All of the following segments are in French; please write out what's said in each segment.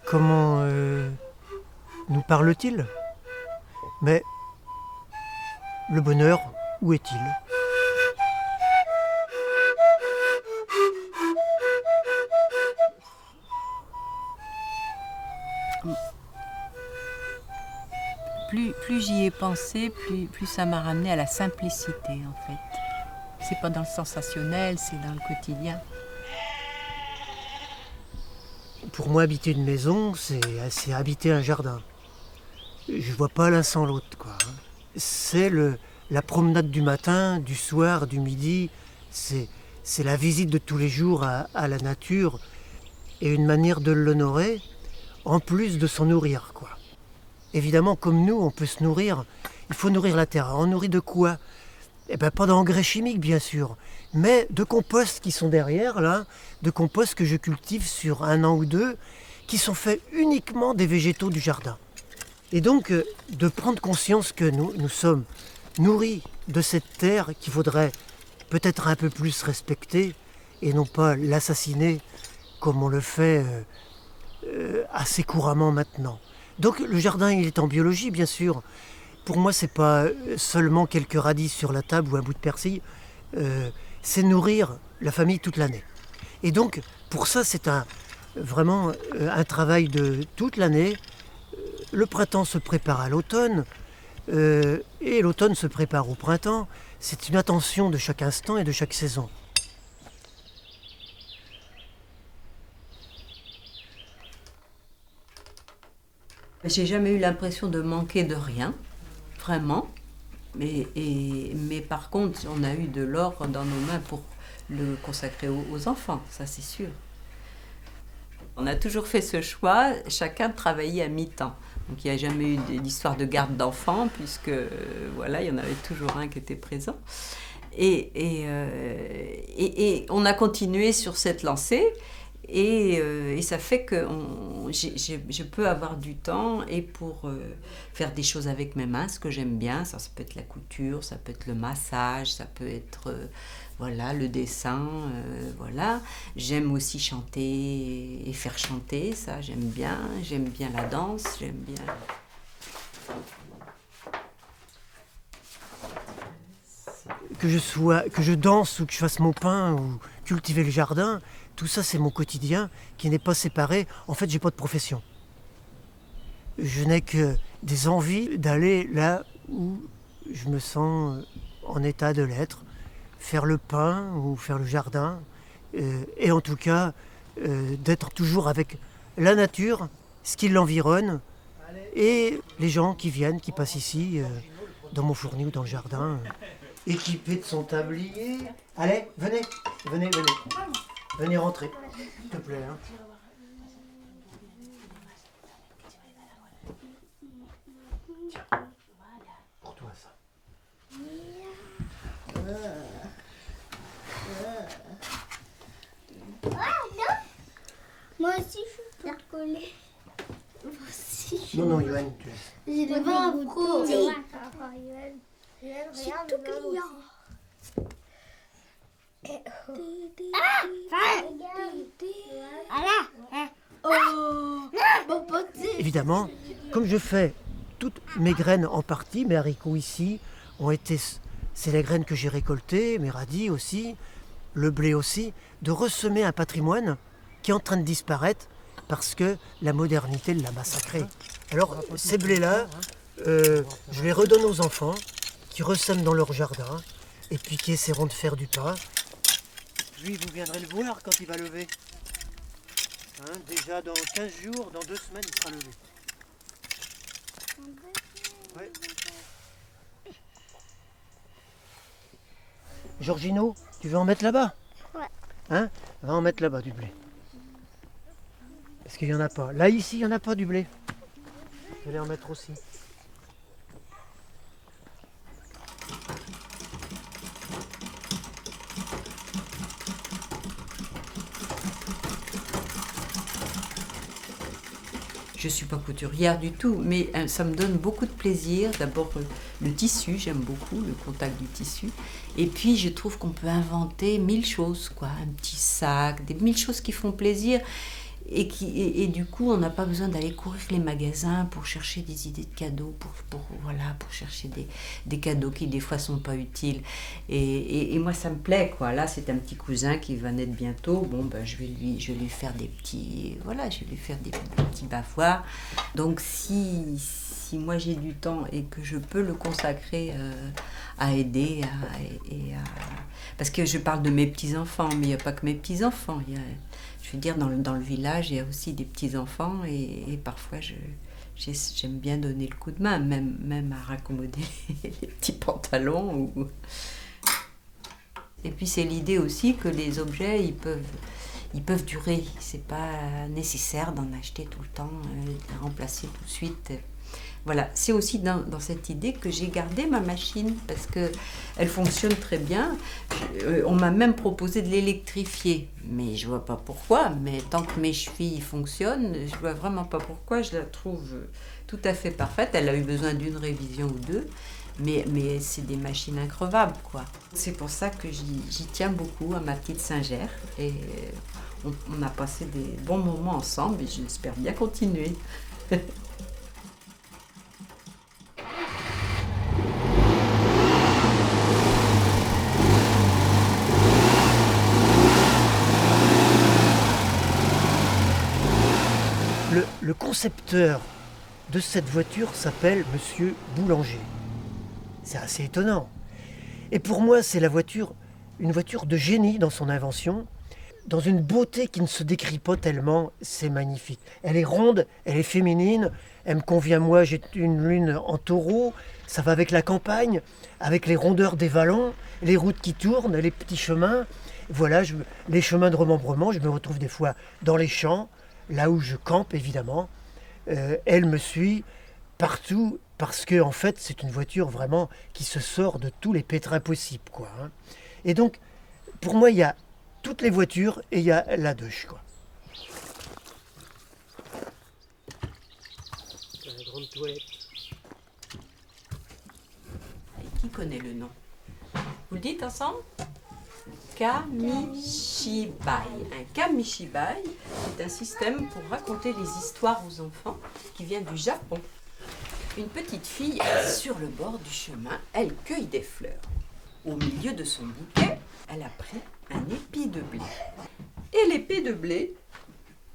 Comment nous parle-t-il? Mais le bonheur, où est-il? Plus j'y ai pensé, plus ça m'a ramené à la simplicité en fait. C'est pas dans le sensationnel, c'est dans le quotidien. Pour moi, habiter une maison, c'est habiter un jardin. Je vois pas l'un sans l'autre, quoi. C'est la promenade du matin, du soir, du midi. C'est la visite de tous les jours à la nature et une manière de l'honorer, en plus de s'en nourrir, quoi. Évidemment, comme nous, on peut se nourrir. Il faut nourrir la terre. On nourrit de quoi? Eh ben, pas d'engrais chimiques, bien sûr, mais de compost qui sont derrière, là, de compost que je cultive sur 1 an ou 2, qui sont faits uniquement des végétaux du jardin. Et donc, de prendre conscience que nous sommes nourris de cette terre qu'il faudrait peut-être un peu plus respecter et non pas l'assassiner comme on le fait assez couramment maintenant. Donc le jardin, il est en biologie, bien sûr. Pour moi, c'est pas seulement quelques radis sur la table ou un bout de persil. C'est nourrir la famille toute l'année. Et donc, pour ça, c'est vraiment un travail de toute l'année. Le printemps se prépare à l'automne et l'automne se prépare au printemps. C'est une attention de chaque instant et de chaque saison. J'ai jamais eu l'impression de manquer de rien, vraiment. Mais par contre, on a eu de l'or dans nos mains pour le consacrer aux enfants, ça c'est sûr. On a toujours fait ce choix, chacun travaillait à mi-temps. Donc il n'y a jamais eu d'histoire de garde d'enfants, puisque voilà, il y en avait toujours un qui était présent. Et on a continué sur cette lancée. Et ça fait que je peux avoir du temps et pour faire des choses avec mes mains, ce que j'aime bien. Ça peut être la couture, ça peut être le massage, ça peut être voilà, le dessin. Voilà. J'aime aussi chanter et faire chanter, ça j'aime bien. J'aime bien la danse, j'aime bien. Que je danse ou que je fasse mon pain ou cultiver le jardin, tout ça c'est mon quotidien qui n'est pas séparé. En fait, j'ai pas de profession. Je n'ai que des envies d'aller là où je me sens en état de l'être, faire le pain ou faire le jardin, et en tout cas d'être toujours avec la nature, ce qui l'environne, et les gens qui viennent, qui passent ici, dans mon fourni ou dans le jardin. Équipé de son tablier. Allez, venez. Venez rentrer, s'il te plaît. Hein. Tiens, pour toi ça. Moi aussi, je peux te coller. Moi aussi. Non, Yoann, tu laisses. J'ai des bras pro. C'est tout client. Évidemment, comme je fais toutes mes graines en partie, mes haricots ici c'est les graines que j'ai récoltées, mes radis aussi, le blé aussi, de ressemer un patrimoine qui est en train de disparaître parce que la modernité l'a massacré. Alors ces blés-là, je les redonne aux enfants qui ressèment dans leur jardin et puis qui essaieront de faire du pain. Lui, vous viendrez le voir quand il va lever. Hein, déjà dans 15 jours, dans 2 semaines, il sera levé. Ouais. Georgino, tu veux en mettre là-bas? Ouais. Hein? Va en mettre là-bas du blé. Parce qu'il n'y en a pas. Là, ici, il n'y en a pas du blé. Je vais en mettre aussi. Je ne suis pas couturière du tout, mais ça me donne beaucoup de plaisir. D'abord, le tissu, j'aime beaucoup le contact du tissu. Et puis, je trouve qu'on peut inventer 1000 choses, quoi. Un petit sac, 1000 choses qui font plaisir. Et du coup, on n'a pas besoin d'aller courir les magasins pour chercher des idées de cadeaux, pour chercher des cadeaux qui des fois sont pas utiles. Et moi, ça me plaît, quoi. Là, c'est un petit cousin qui va naître bientôt. Bon, ben, je vais lui faire des petits, voilà, je vais lui faire des petits bavoirs. Donc, si moi j'ai du temps et que je peux le consacrer à aider, parce que je parle de mes petits-enfants, mais il n'y a pas que mes petits-enfants. Je veux dire, dans le village, il y a aussi des petits-enfants et parfois j'aime bien donner le coup de main, même à raccommoder les petits pantalons. Et puis c'est l'idée aussi que les objets, ils peuvent durer. C'est pas nécessaire d'en acheter tout le temps, de remplacer tout de suite. Voilà, c'est aussi dans cette idée que j'ai gardé ma machine parce qu'elle fonctionne très bien. On m'a même proposé de l'électrifier, mais je vois pas pourquoi. Mais tant que mes chevilles fonctionnent, je vois vraiment pas pourquoi. Je la trouve tout à fait parfaite. Elle a eu besoin d'une révision ou deux, mais c'est des machines increvables, quoi. C'est pour ça que j'y tiens beaucoup à ma petite Singère et on a passé des bons moments ensemble et j'espère bien continuer. Le concepteur de cette voiture s'appelle Monsieur Boulanger. C'est assez étonnant. Et pour moi, c'est une voiture de génie dans son invention, dans une beauté qui ne se décrit pas tellement. C'est magnifique. Elle est ronde, elle est féminine, elle me convient. Moi, j'ai une lune en taureau, ça va avec la campagne, avec les rondeurs des vallons, les routes qui tournent, les petits chemins. Voilà, les chemins de remembrement, je me retrouve des fois dans les champs, là où je campe évidemment. Elle me suit partout parce que en fait c'est une voiture vraiment qui se sort de tous les pétrins possibles, quoi, hein. Et donc pour moi il y a toutes les voitures et il y a la douche, quoi. La grande toilette. Et qui connaît le nom? Vous le dites ensemble? Kamishibai. Un kamishibai est un système pour raconter les histoires aux enfants qui vient du Japon. Une petite fille sur le bord du chemin, elle cueille des fleurs. Au milieu de son bouquet, elle a pris un épi de blé. Et l'épi de blé,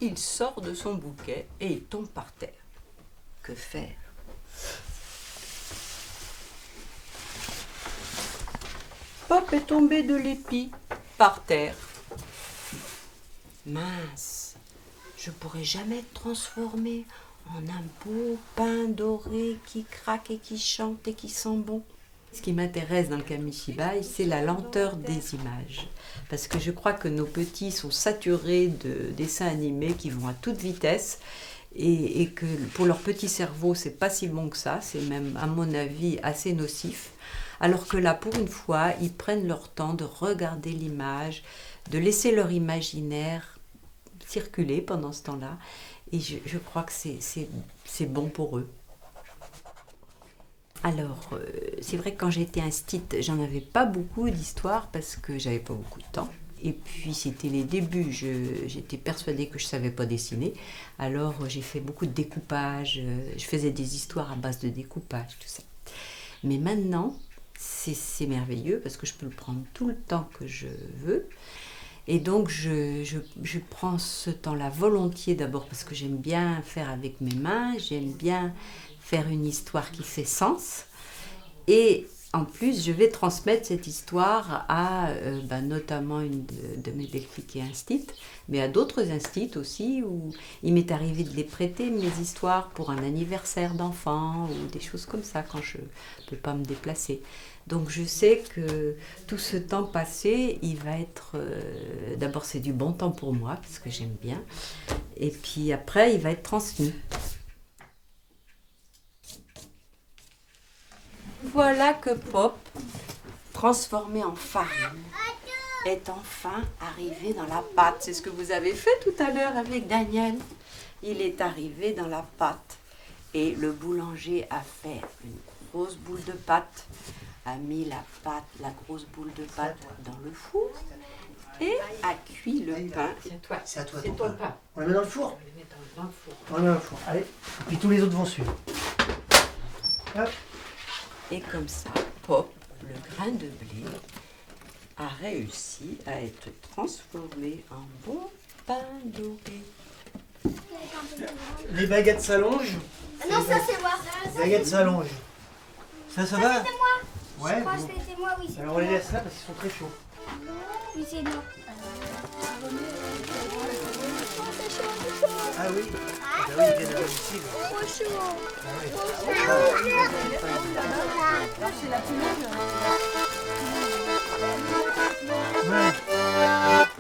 il sort de son bouquet et il tombe par terre. Que faire? Pop est tombé de l'épi par terre. Mince, je pourrais jamais être transformée en un beau pain doré qui craque et qui chante et qui sent bon. Ce qui m'intéresse dans le kamishibai, c'est la lenteur des images. Parce que je crois que nos petits sont saturés de dessins animés qui vont à toute vitesse et que pour leur petit cerveau, c'est pas si bon que ça, c'est même, à mon avis, assez nocif. Alors que là, pour une fois, ils prennent leur temps de regarder l'image, de laisser leur imaginaire circuler pendant ce temps-là. Et je crois que c'est bon pour eux. Alors, c'est vrai que quand j'étais instite, j'en avais pas beaucoup d'histoires parce que j'avais pas beaucoup de temps. Et puis, c'était les débuts. J'étais persuadée que je savais pas dessiner. Alors, j'ai fait beaucoup de découpage. Je faisais des histoires à base de découpage, tout ça. Mais maintenant, c'est merveilleux parce que je peux le prendre tout le temps que je veux. Et donc, je prends ce temps-là volontiers d'abord parce que j'aime bien faire avec mes mains, j'aime bien faire une histoire qui fait sens. Et en plus, je vais transmettre cette histoire à notamment une de mes belles-filles qui est instite, mais à d'autres instites aussi, où il m'est arrivé de les prêter, mes histoires, pour un anniversaire d'enfant ou des choses comme ça, quand je ne peux pas me déplacer. Donc je sais que tout ce temps passé, il va être... d'abord, c'est du bon temps pour moi, parce que j'aime bien. Et puis après, il va être transmis. Voilà que Pop, transformé en farine, est enfin arrivé dans la pâte. C'est ce que vous avez fait tout à l'heure avec Daniel. Il est arrivé dans la pâte et le boulanger a fait une grosse boule de pâte, a mis la grosse boule de pâte dans le four et a cuit le pain. C'est à toi. C'est à toi C'est ton ton pain. pain. On le met dans le four? On le met dans le four. On le met dans le four. Allez. Puis tous les autres vont suivre. Hop. Et comme ça, pop, le grain de blé a réussi à être transformé en bon pain doré. Les baguettes s'allongent. Ah non, ça c'est moi. Les baguettes s'allongent. Ça va? C'était moi. Ouais. Je crois bon. que c'était moi, oui. Alors on les laisse là parce qu'ils sont très chauds. Oui, c'est moi. Ah oui. Ah bah oui, ils viennent de domicile. Trop chaud. Ah oui. Ouais.